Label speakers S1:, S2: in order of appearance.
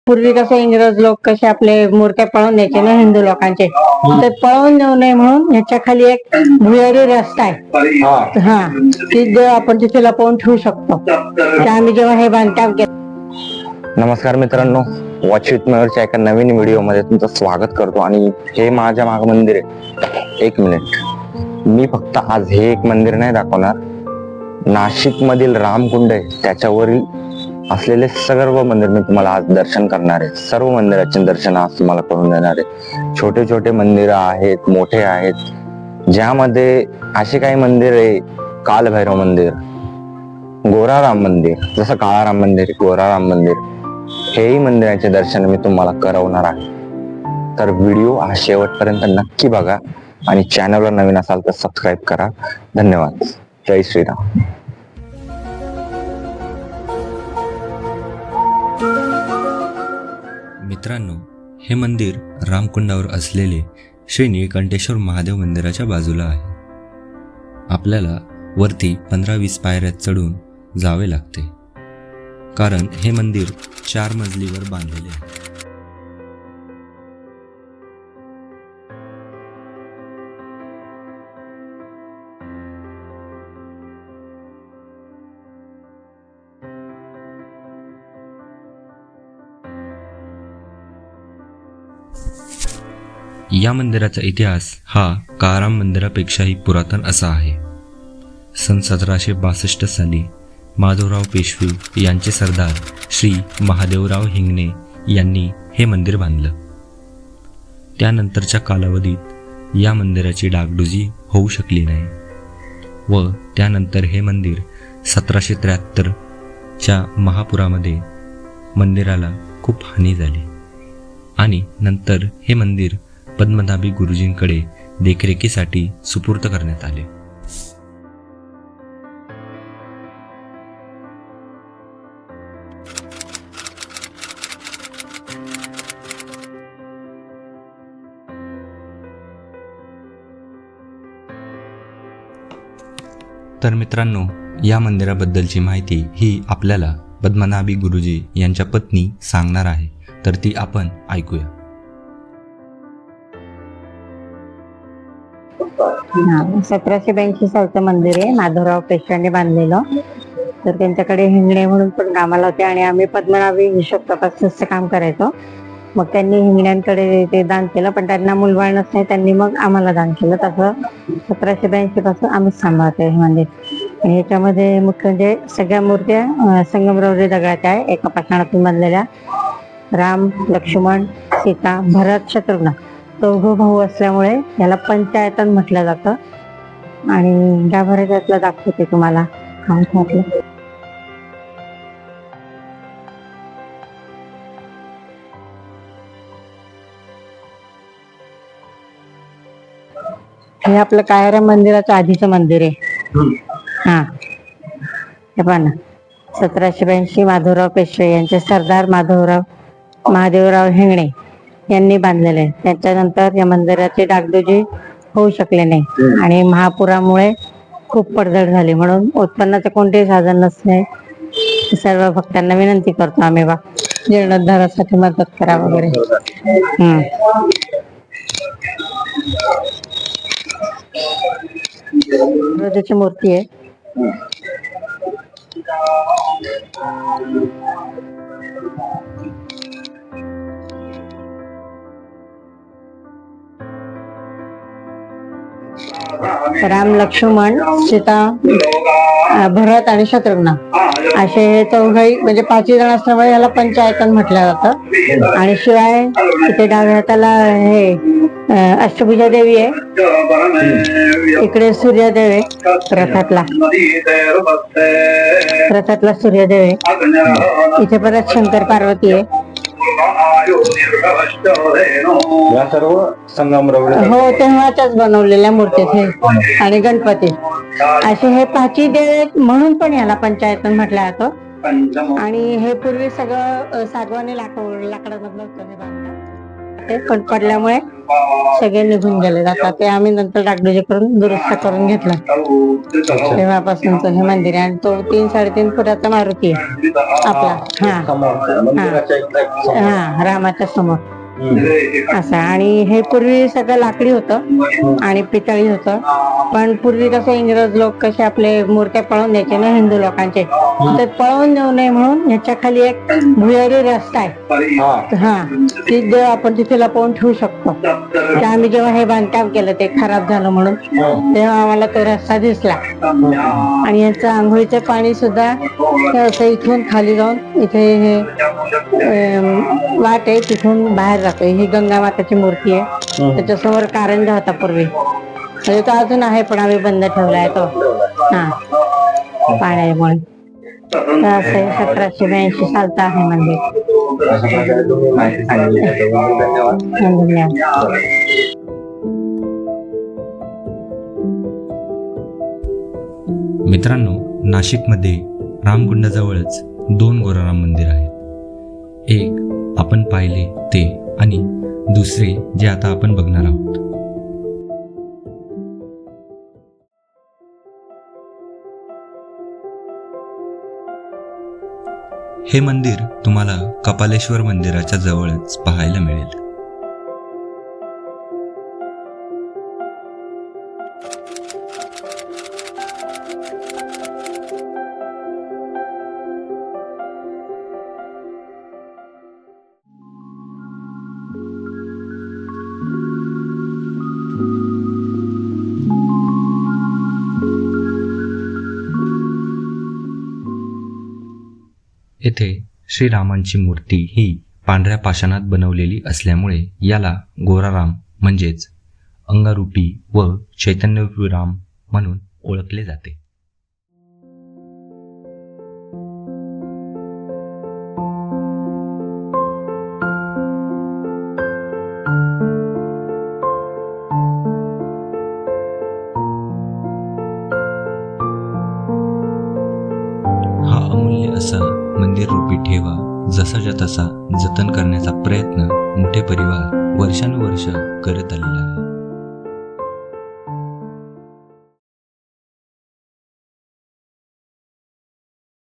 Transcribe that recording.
S1: पूर्वी कसं इंग्रज लोक कसे आपले मूर्त्या पळवून न्यायचे ना हिंदू लोकांचे, ते पळवून नेऊ नये म्हणून ह्याच्या खाली एक भुयारी रस्ता आहे. हा, ती आपण तिथे लपवून ठेवू शकतो. तर आम्ही जेव्हा हे बांधकाम केलं.
S2: नमस्कार मित्रांनो, वॉच विथ मयूरच्या एका नवीन व्हिडिओ मध्ये तुमचं स्वागत करतो. आणि हे माझ्या माग मंदिर आहे. एक मिनिट, मी फक्त आज हे एक मंदिर नाही दाखवणार, नाशिक मधील रामकुंड आहे त्याच्यावरील असलेले सर्व मंदिर मी तुम्हाला आज दर्शन करणार आहे. सर्व मंदिराचे दर्शन आज तुम्हाला करून देणार आहे. छोटे छोटे मंदिर आहेत, मोठे आहेत, ज्यामध्ये असे काही मंदिर आहे, कालभैरव मंदिर, गोराराम मंदिर, जसं काळाराम मंदिर, गोराराम मंदिर, हेही मंदिराचे दर्शन मी तुम्हाला करवणार आहे. तर व्हिडिओ हा शेवटपर्यंत नक्की बघा आणि चॅनलवर नवीन असाल तर सबस्क्राईब करा. धन्यवाद. जय श्रीराम.
S3: मित्रांनो, हे मंदिर रामकुंडावर असलेले श्री निळकंठेश्वर महादेव मंदिराच्या बाजूला आहे. आपल्याला वरती 15-20 पायऱ्या चढून जावे लागते, कारण हे मंदिर 4 मजलीवर बांधलेले आहे. या मंदिराचा इतिहास हा काळाराम मंदिरापेक्षाही पुरातन असा आहे. सन 1762 साली माधवराव पेशवे यांचे सरदार श्री महादेवराव हिंगणे यांनी हे मंदिर बांधलं. त्यानंतरच्या कालावधीत या मंदिराची डागडुजी होऊ शकली नाही व त्यानंतर हे मंदिर 1773च्या महापुरामध्ये मंदिराला खूप हानी झाली आणि नंतर हे मंदिर पद्मनाभी गुरुजींकडे देखरेखीसाठी सुपूर्द करण्यात आले. तर मित्रांनो, या मंदिराबद्दलची माहिती ही आपल्याला पद्मनाभी गुरुजी यांच्या पत्नी सांगणार आहे, तर ती आपण ऐकूया.
S1: 1782 सालचं मंदिर आहे, माधवराव पेशव्यांनी बांधलेलं. तर त्यांच्याकडे हिंगणे म्हणून पण कामाला होते आणि आम्ही पद्मनाभी हिशोब तपासचं काम करायचो. मग त्यांनी हिंगण्यांकडे ते दान केलं, पण त्यांना मुलबाळ नसणे, त्यांनी मग आम्हाला दान केलं. तसं 1782 पासून आम्ही सांभाळतोय हे मंदिर. आणि ह्याच्यामध्ये मुख्य म्हणजे सगळ्या मूर्त्या संगमरवरी दगडाच्या आहे, एका पाषाणातून बांधलेल्या. राम, लक्ष्मण, सीता, भरत, शत्रुघ्न चौघ भाऊ असल्यामुळे याला पंचायतन म्हटलं जातं. आणि गाभाऱ्यात त्यातलं दाखवते तुम्हाला. हे आपलं काळाराम मंदिराचं आधीचं मंदिर आहे. हा, हे पहा ना, 1782 माधवराव पेशवे यांचे सरदार महादेवराव हिंगणे यांनी बांधलेले. त्याच्यानंतर या मंदिराची डागडुजी होऊ शकले नाही आणि महापुरामुळे खूप पडझड झाली, म्हणून उत्पन्नाचे कोणतेही साधन नसणे सर्व भक्तांना विनंती करतो आम्ही बा, जीर्णोद्धारासाठी मदत करा वगैरे. रोजाची मूर्ती आहे. राम, लक्ष्मण, सीता, भरत आणि शत्रुघ्न असे हे चौघही म्हणजे 5 जण असल्यामुळे याला पंचायतन म्हटलं जातं. आणि शिवाय इथे डाव्या हाताला हे अष्टभुजा देवी आहे, इकडे सूर्यदेव आहे, रथातला सूर्यदेव आहे, इथे परत शंकर पार्वती आहे.
S2: या सर्व संगमरवरी,
S1: हो, तेव्हाच्याच बनवलेल्या मूर्ती हे. आणि गणपती असे हे 5 देव आहेत, म्हणून पण याला पंचायतन म्हटलं जातं. आणि हे पूर्वी सगळं सागवानी लाकडामधलं होतं हे बांधकाम. ते पण पडल्यामुळे सगळे निघून गेले. आता ते आम्ही नंतर डागडुजी करून दुरुस्त करून घेतलं. तेव्हापासूनच हे मंदिर आहे. आणि तो 3-3.5 फुटाचा मारुती आहे आपला. हा रामाच्या समोर असं. आणि हे पूर्वी सगळं लाकडी होतं आणि पितळी होतं. पण पूर्वी कसं इंग्रज लोक कसे आपले मूर्त्या पळवून द्यायचे ना हिंदू लोकांचे, ते पळवून देऊ नये म्हणून ह्याच्या खाली एक भुयारी रस्ता आहे. हा ती देव आपण तिथे लपवून ठेवू शकतो. ते आम्ही जेव्हा हे बांधकाम केलं ते खराब झालं म्हणून तेव्हा आम्हाला तो रस्ता दिसला. आणि यांचं आंघोळीचं पाणी सुद्धा असं इथून खाली जाऊन इथे हे वाट आहे तिथून बाहेर जातोय. ही गंगा माताची मूर्ती आहे. त्याच्यासमोर कारंजा होता पूर्वी, म्हणजे तो अजून आहे पण आम्ही बंद ठेवलाय तो पाण्यामुळे. तर असं 1782 सालचं आहे मंदिर. धन्यवाद.
S3: मित्रांनो, नाशिकमध्ये रामकुंडाजवळच 2 गोराराम मंदिर आहेत. एक आपण पाहिले ते आणि दुसरे जे आता आपण बघणार आहोत. हे मंदिर तुम्हाला कपालेश्वर मंदिराच्या जवळच पाहायला मिळेल. येथे श्रीरामांची मूर्ती ही पांढऱ्या पाषाणात बनवलेली असल्यामुळे याला गोराराम म्हणजेच अंगारूपी व चैतन्यरूपी राम म्हणून ओळखले जाते. हा अमूल्य असा मंदिर रूपी ठेवा जसाच्या तसा जतन करण्याचा प्रयत्न मोठे परिवार वर्षानुवर्ष करत आलेला आहे.